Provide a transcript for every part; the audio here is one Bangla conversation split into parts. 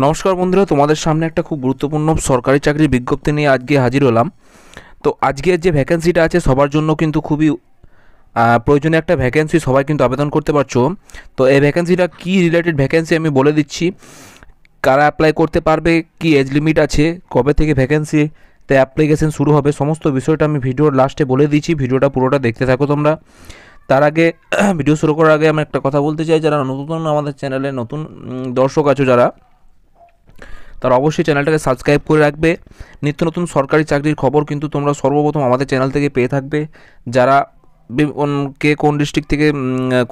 নমস্কার বন্ধুরা, তোমাদের সামনে একটা খুব গুরুত্বপূর্ণ সরকারি চাকরির বিজ্ঞপ্তি নিয়ে আজকে হাজির হলাম। তো আজকের যে ভ্যাকেন্সিটা আছে সবার জন্য কিন্তু খুবই প্রয়োজনীয় একটা ভ্যাকেন্সি, সবাই কিন্তু আবেদন করতে পারছো। তো এই ভ্যাকেন্সিটা কী রিলেটেড ভ্যাকেন্সি আমি বলে দিচ্ছি, কারা অ্যাপ্লাই করতে পারবে, কি এজ লিমিট আছে, কবে থেকে ভ্যাকেন্সিতে অ্যাপ্লিকেশন শুরু হবে, সমস্ত বিষয়টা আমি ভিডিওর লাস্টে বলে দিচ্ছি। ভিডিওটা পুরোটা দেখতে থাকো তোমরা। তার আগে ভিডিও শুরু করার আগে আমি একটা কথা বলতে চাই, যারা নতুন আমাদের চ্যানেলে নতুন দর্শক আছো যারা, তারা অবশ্যই চ্যানেলটাকে সাবস্ক্রাইব করে রাখবে। নিত্য নতুন সরকারি চাকরির খবর কিন্তু তোমরা সর্বপ্রথম আমাদের চ্যানেল থেকে পেয়ে থাকবে। যারা কে কোন ডিস্ট্রিক্ট থেকে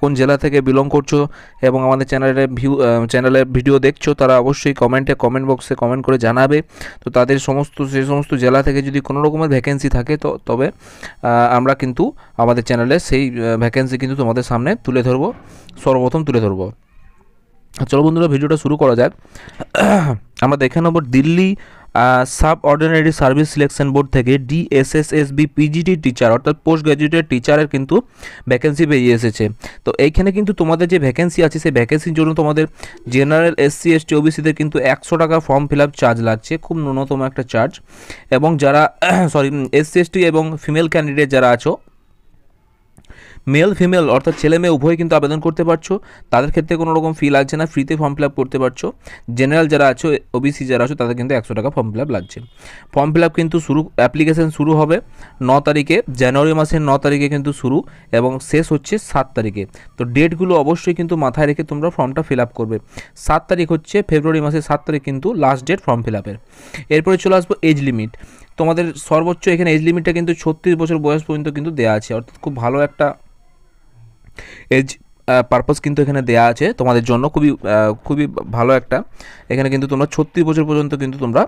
কোন জেলা থেকে বিলং করছো এবং আমাদের চ্যানেলের ভিডিও দেখছো, তারা অবশ্যই কমেন্ট বক্সে কমেন্ট করে জানাবে। তো তাদের সেই সমস্ত জেলা থেকে যদি কোনো রকমের ভ্যাকেন্সি থাকে তবে আমরা কিন্তু আমাদের চ্যানেলে সেই ভ্যাকেন্সি কিন্তু তোমাদের সামনে সর্বপ্রথম তুলে ধরবো। চলো বন্ধুরা, ভিডিওটা শুরু করা যাক। আমরা দেখে নেব Delhi sub ordinary service selection board থেকে DSSSB পিজিটি টিচার অর্থাৎ পোস্ট গ্র্যাজুয়েটেড টিচারের কিন্তু ভ্যাকেন্সি বেরিয়ে এসেছে। তো এইখানে কিন্তু তোমাদের যে ভ্যাকেন্সি আছে সেই ভ্যাকেন্সির জন্য তোমাদের জেনারেল SC ST OBCদের কিন্তু 100 টাকা ফর্ম ফিল আপ চার্জ লাগছে, খুব ন্যূনতম একটা চার্জ। এবং যারা SC ST এবং ফিমেল ক্যান্ডিডেট যারা আছো, মেল ফিমেল অর্থাৎ ছেলে মেয়ে উভয় কিন্তু আবেদন করতে পারছো, তাদের ক্ষেত্রে কোনো রকম ফি লাগছে না, ফ্রিতে ফর্ম ফিল আপ করতে পারছো। জেনারেল যারা আছো, OBC যারা আছো, তাদের কিন্তু 100 টাকা ফর্ম ফিল আপ লাগছে। ফর্ম ফিল আপ কিন্তু অ্যাপ্লিকেশন শুরু হবে 9 তারিখে, জানুয়ারি মাসের 9 তারিখে কিন্তু শুরু, এবং শেষ হচ্ছে 7 তারিখে। তো ডেটগুলো অবশ্যই কিন্তু মাথায় রেখে তোমরা ফর্মটা ফিল আপ করবে। 7 তারিখ হচ্ছে ফেব্রুয়ারি মাসের 7 তারিখ কিন্তু লাস্ট ডেট ফর্ম ফিল আপের। এরপরে চলে আসবো এজ লিমিট। তোমাদের সর্বোচ্চ এখানে এজ লিমিটটা কিন্তু 36 বছর বয়স পর্যন্ত কিন্তু দেওয়া আছে, অর্থাৎ খুব ভালো একটা এজ পারপাস কিন্তু এখানে দেওয়া আছে তোমাদের জন্য, খুবই ভালো একটা। এখানে কিন্তু তোমরা 36 বছর পর্যন্ত কিন্তু তোমরা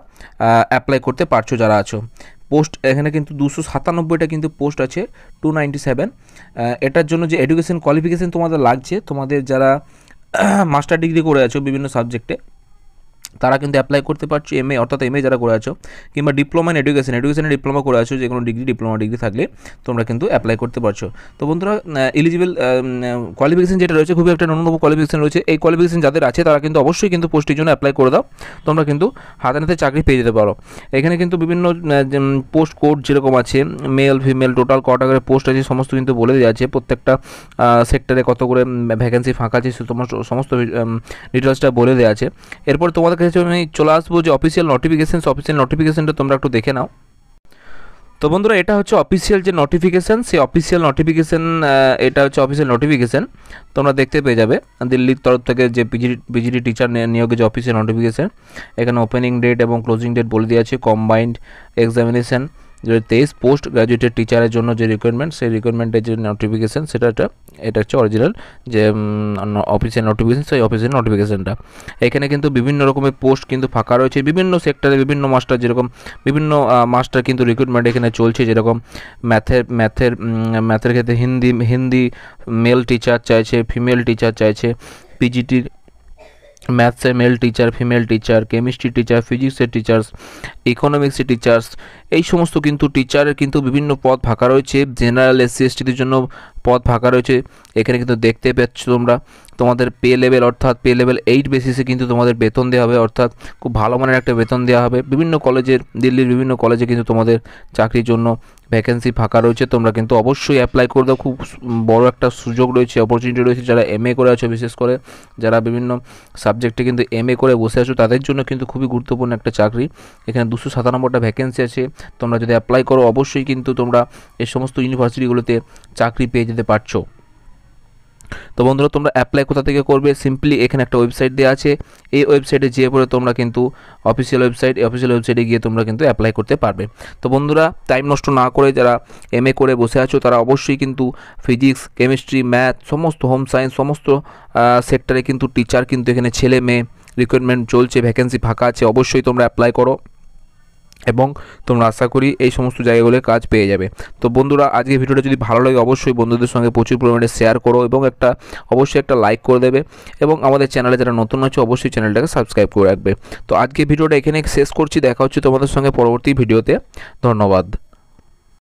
অ্যাপ্লাই করতে পারছো যারা আছো। পোস্ট এখানে কিন্তু 297টা কিন্তু পোস্ট আছে, 297। এটার জন্য যে এডুকেশন কোয়ালিফিকেশান তোমাদের লাগছে, তোমাদের যারা মাস্টার ডিগ্রি করে আছো বিভিন্ন সাবজেক্টে, তারা কিন্তু অ্যাপ্লাই করতে পারছো। অর্থাৎ MA যারা করে আছো, কিংবা ডিপ্লোমা ইন এডুকেশনে ডিপ্লোমা করে আছো, যে কোনো ডিপ্লোমা ডিগ্রি থাকলে তোমরা কিন্তু অ্যাপ্লাই করতে পারছো। তো বন্ধুরা, এলিজিবল কোয়ালিফিকেশান যেটা রয়েছে, খুবই একটা ন্যূনতম কোয়ালিফিকেশান রয়েছে। এই কোয়ালিফিকেশান যাদের আছে তারা কিন্তু অবশ্যই কিন্তু পোস্টের জন্য অ্যাপ্লাই করে দাও, তোমরা কিন্তু হাতে নাতে চাকরি পেয়ে যেতে পারো। এখানে কিন্তু বিভিন্ন পোস্ট কোড যেরকম আছে, মেল ফিমেল টোটাল কটা করে পোস্ট আছে সমস্ত কিন্তু বলে দেওয়া আছে। প্রত্যেকটা সেক্টরে কত করে ভ্যাকেন্সি ফাঁকা আছে সমস্ত ডিটেলসটা বলে দেওয়া আছে। এরপর তোমাদের কাছে আমি চলে আসবো যে অফিসিয়াল নোটিফিকেশনটা তোমরা একটু দেখে নাও। তো বন্ধুরা, এটা হচ্ছে অফিসিয়াল যে নোটিফিকেশান, সেই অফিসিয়াল নোটিফিকেশান, এটা হচ্ছে অফিসিয়াল নোটিফিকেশান, তোমরা দেখতে পেয়ে যাবে দিল্লির তরফ থেকে যে পিজিটি টিচার নিয়োগের যে অফিসিয়াল নোটিফিকেশান। এখানে ওপেনিং ডেট এবং ক্লোজিং ডেট বলে দেওয়া আছে। কম্বাইন্ড এক্সামিনেশান 2023 পোস্ট গ্র্যাজুয়েটেড টিচারের জন্য যে রিকোয়ারমেন্ট, সেই রিকোয়ারমেন্টের যে নোটিফিকেশান এটা হচ্ছে অরিজিনাল যে অফিসিয়াল নোটিফিকেশান, সেই অফিসিয়াল নোটিফিকেশানটা। এখানে কিন্তু বিভিন্ন রকমের পোস্ট কিন্তু ফাঁকা রয়েছে, বিভিন্ন সেক্টরে বিভিন্ন মাস্টার, যেরকম বিভিন্ন মাস্টার কিন্তু রিক্রুটমেন্ট এখানে চলছে। যেরকম ম্যাথের ক্ষেত্রে হিন্দি মেল টিচার চাইছে, ফিমেল টিচার চাইছে, পিজিটির ম্যাথসের male teacher, female teacher, chemistry teacher, ফিজিক্সের টিচার্স, ইকোনমিক্সের টিচার্স, এই সমস্ত কিন্তু টিচারের কিন্তু বিভিন্ন পদ ফাঁকা রয়েছে। জেনারেল SC STদের জন্য পদ ফাঁকা রয়েছে। এখানে কিন্তু দেখতে পাচ্ছ তোমরা, তোমাদের পে লেভেল 8 বেসিসে কিন্তু তোমাদের বেতন দেওয়া হবে, অর্থাৎ খুব ভালো মানের একটা বেতন দেওয়া হবে। দিল্লির বিভিন্ন কলেজে কিন্তু তোমাদের চাকরির জন্য ভ্যাকেন্সি ফাঁকা রয়েছে, তোমরা কিন্তু অবশ্যই অ্যাপ্লাই করে দাও। খুব বড় একটা সুযোগ রয়েছে, অপরচুনিটি রয়েছে। যারা MA করে আছো, বিশেষ করে যারা বিভিন্ন সাবজেক্টে কিন্তু MA করে বসে আছো, তাদের জন্য কিন্তু খুবই গুরুত্বপূর্ণ একটা চাকরি। এখানে 297টা ভ্যাকেন্সি আছে, তোমরা যদি অ্যাপ্লাই করো অবশ্যই কিন্তু তোমরা এই সমস্ত ইউনিভার্সিটিগুলোতে চাকরি পেয়ে যেতে পারছো। তো বন্ধুরা, তোমরা অ্যাপ্লাই কোথা থেকে করবে? সিম্পলি এখানে একটা ওয়েবসাইট দেওয়া আছে, এই ওয়েবসাইটে যেয়ে পরে তোমরা কিন্তু অফিসিয়াল ওয়েবসাইটে গিয়ে তোমরা কিন্তু অ্যাপ্লাই করতে পারবে। তো বন্ধুরা, টাইম নষ্ট না করে যারা MA করে বসে আছো, তারা অবশ্যই কিন্তু ফিজিক্স, কেমিস্ট্রি, ম্যাথ, সমস্ত হোম সায়েন্স, সমস্ত সেক্টরে কিন্তু টিচার কিন্তু এখানে ছেলে মেয়ে রিক্রুটমেন্ট চলছে, ভ্যাকেন্সি ফাঁকা আছে। অবশ্যই তোমরা অ্যাপ্লাই করো এবং তোমরা আশা করি এই সমস্ত জায়গাগুলোয় কাজ পেয়ে যাবে। তো বন্ধুরা, আজকে ভিডিওটা যদি ভালো লাগে অবশ্যই বন্ধুদের সঙ্গে প্রচুর পরিমাণে শেয়ার করো এবং অবশ্যই একটা লাইক করে দেবে, এবং আমাদের চ্যানেলে যারা নতুন আছে অবশ্যই চ্যানেলটাকে সাবস্ক্রাইব করে রাখবে। তো আজকে ভিডিওটা এখানে শেষ করছি, দেখা হচ্ছে তোমাদের সঙ্গে পরবর্তী ভিডিওতে। ধন্যবাদ।